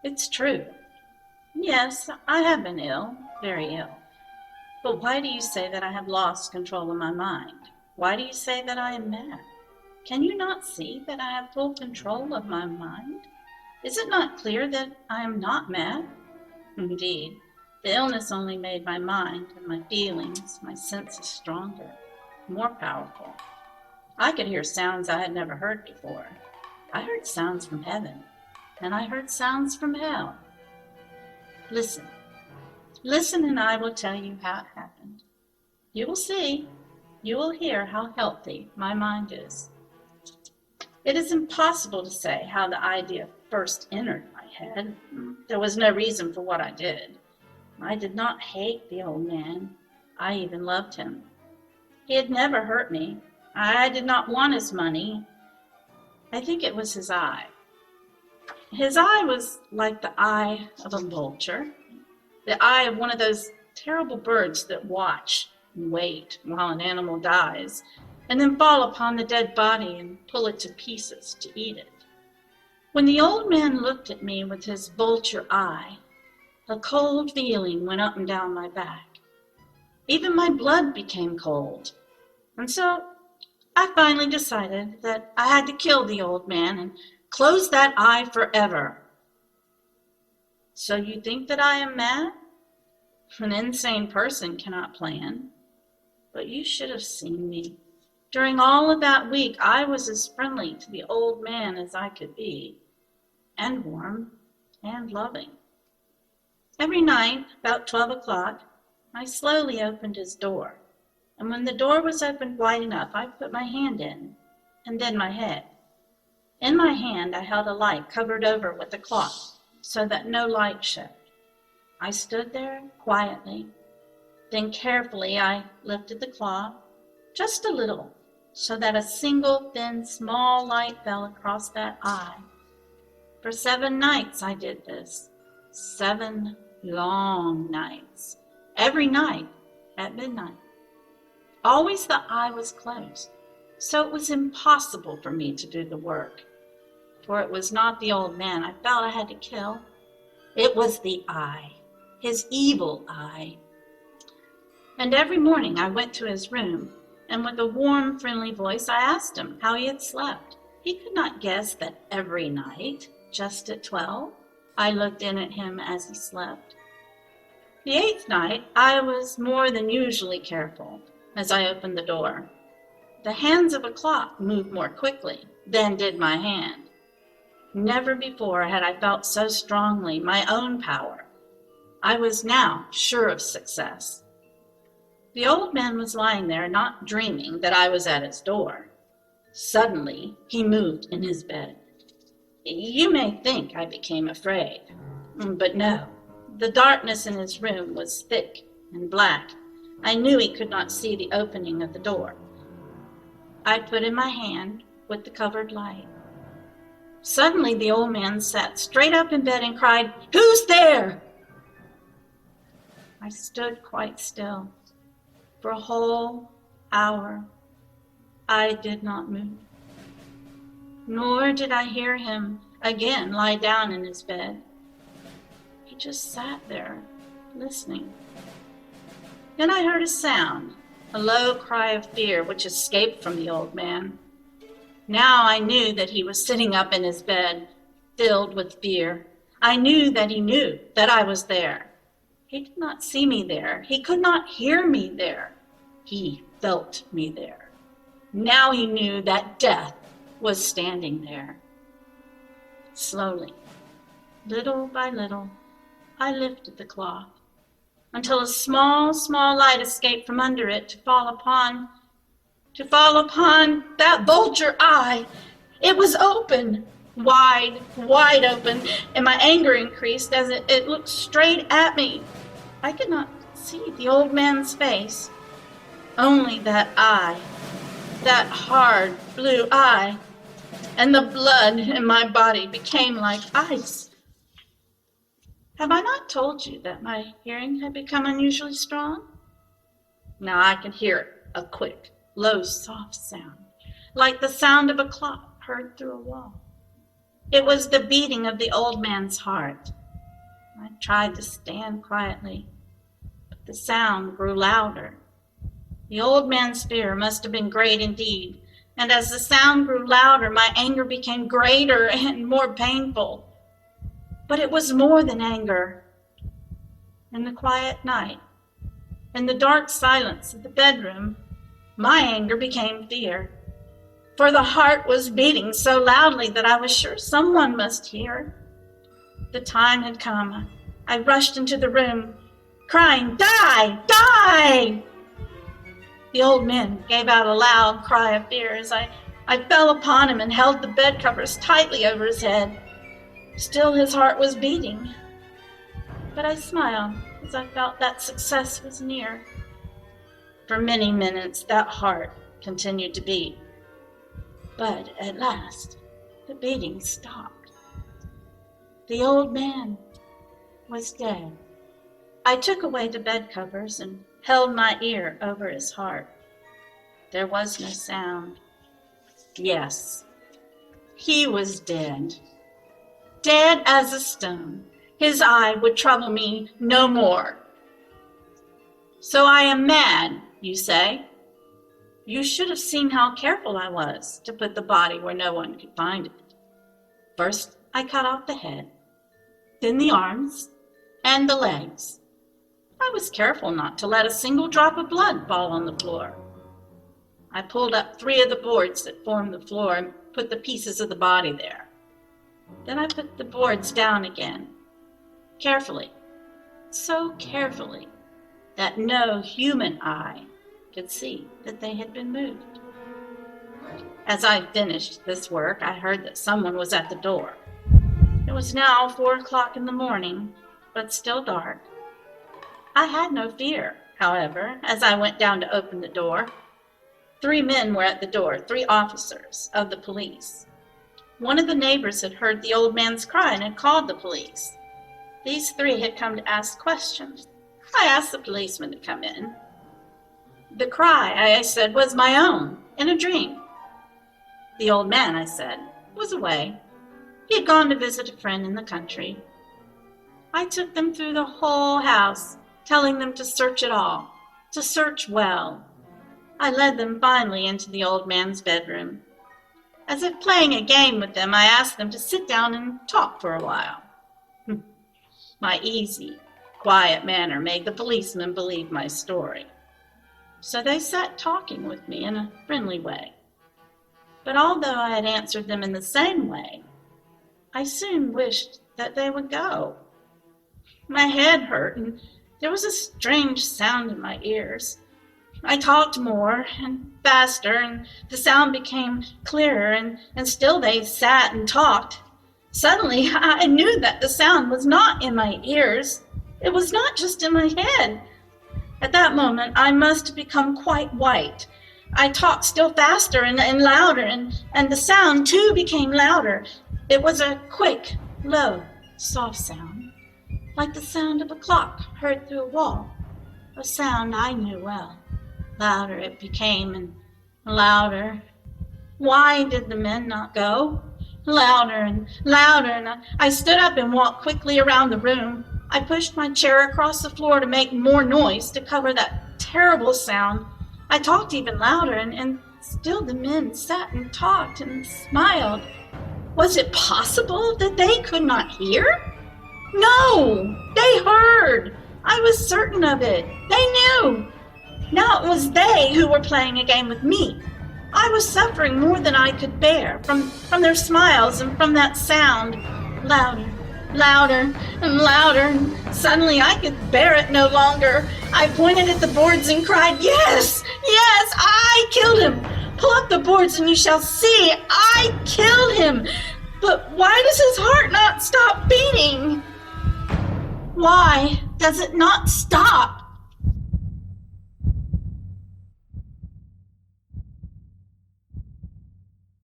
It's true. Yes, I have been ill, very ill. But why do you say that I have lost control of my mind? Why do you say that I am mad? Can you not see that I have full control of my mind? Is it not clear that I am not mad? Indeed, the illness only made my mind and my feelings, my senses stronger, more powerful. I could hear sounds I had never heard before. I heard sounds from heaven, and I heard sounds from hell. Listen, listen, and I will tell you how it happened. You will see, you will hear how healthy my mind is. It is impossible to say how the idea first entered my head. There was no reason for what I did. I did not hate the old man. I even loved him. He had never hurt me. I did not want his money. I think it was his eye. His eye was like the eye of a vulture, the eye of one of those terrible birds that watch and wait while an animal dies, and then fall upon the dead body and pull it to pieces to eat it. When the old man looked at me with his vulture eye, a cold feeling went up and down my back. Even my blood became cold. And so I finally decided that I had to kill the old man and close that eye forever. So you think that I am mad? An insane person cannot plan. But you should have seen me. During all of that week, I was as friendly to the old man as I could be, and warm and loving. Every night, about 12 o'clock, I slowly opened his door. And when the door was opened wide enough, I put my hand in, and then my head. In my hand, I held a light covered over with a cloth, so that no light showed. I stood there quietly. Then carefully I lifted the cloth, just a little, so that a single thin small light fell across that eye. For 7 nights I did this, 7 long nights, every night at midnight. Always the eye was closed, so it was impossible for me to do the work. For it was not the old man I felt I had to kill. It was the eye, his evil eye. And every morning I went to his room, and with a warm, friendly voice I asked him how he had slept. He could not guess that every night, just at 12, I looked in at him as he slept. The 8th night I was more than usually careful as I opened the door. The hands of a clock moved more quickly than did my hand. Never before had I felt so strongly my own power. I was now sure of success. The old man was lying there, not dreaming that I was at his door. Suddenly, he moved in his bed. You may think I became afraid, but no. The darkness in his room was thick and black. I knew he could not see the opening of the door. I put in my hand with the covered light. Suddenly, the old man sat straight up in bed and cried, "Who's there?" I stood quite still. For a whole hour, I did not move. Nor did I hear him again lie down in his bed. He just sat there, listening. Then I heard a sound, a low cry of fear which escaped from the old man. Now I knew that he was sitting up in his bed, filled with fear. I knew that I was there. He did not see me there. He could not hear me there. He felt me there. Now he knew that death was standing there. Slowly, little by little, I lifted the cloth until a small light escaped from under it to fall upon that vulture eye. It was open, wide open, and my anger increased as it looked straight at me. I could not see the old man's face, only that eye, that hard blue eye, and the blood in my body became like ice. Have I not told you that my hearing had become unusually strong? Now I can hear a quick, low, soft sound, like the sound of a clock heard through a wall. It was the beating of the old man's heart. I tried to stand quietly, but the sound grew louder. The old man's fear must have been great indeed, and as the sound grew louder, my anger became greater and more painful. But it was more than anger. In the quiet night, in the dark silence of the bedroom, my anger became fear. For the heart was beating so loudly that I was sure someone must hear. The time had come. I rushed into the room, crying, "Die! Die!" The old man gave out a loud cry of fear as I fell upon him and held the bed covers tightly over his head. Still his heart was beating. But I smiled as I felt that success was near. For many minutes that heart continued to beat. But at last the beating stopped. The old man was dead. I took away the bed covers and held my ear over his heart. There was no sound. Yes, he was dead. Dead as a stone. His eye would trouble me no more. So I am mad, you say? You should have seen how careful I was to put the body where no one could find it. First, I cut off the head, then the arms and the legs. I was careful not to let a single drop of blood fall on the floor. I pulled up 3 of the boards that formed the floor and put the pieces of the body there. Then I put the boards down again, carefully, so carefully that no human eye could see that they had been moved. As I finished this work, I heard that someone was at the door. It was now 4 o'clock in the morning, but still dark. I had no fear, however, as I went down to open the door. 3 men were at the door, 3 officers of the police. One of the neighbors had heard the old man's cry and had called the police. These 3 had come to ask questions. I asked the policeman to come in. The cry, I said, was my own, in a dream. The old man, I said, was away. He had gone to visit a friend in the country. I took them through the whole house, telling them to search it all, to search well. I led them finally into the old man's bedroom. As if playing a game with them, I asked them to sit down and talk for a while. My easy, quiet manner made the policemen believe my story. So they sat talking with me in a friendly way. But although I had answered them in the same way, I soon wished that they would go. My head hurt, and there was a strange sound in my ears. I talked more and faster, and the sound became clearer, and still they sat and talked. Suddenly, I knew that the sound was not in my ears. It was not just in my head. At that moment, I must have become quite white. I talked still faster and louder, and the sound, too, became louder. It was a quick, low, soft sound, like the sound of a clock heard through a wall, a sound I knew well. Louder it became, and louder. Why did the men not go? Louder and louder, and I stood up and walked quickly around the room. I pushed my chair across the floor to make more noise to cover that terrible sound. I talked even louder, and still the men sat and talked and smiled. Was it possible that they could not hear? No, they heard. I was certain of it. They knew. Now it was they who were playing a game with me. I was suffering more than I could bear from their smiles and from that sound. Louder, louder, and louder, and suddenly I could bear it no longer. I pointed at the boards and cried, "Yes, yes, I killed him. Pull up the boards and you shall see I killed him. But why does his heart not stop beating? Why does it not stop?"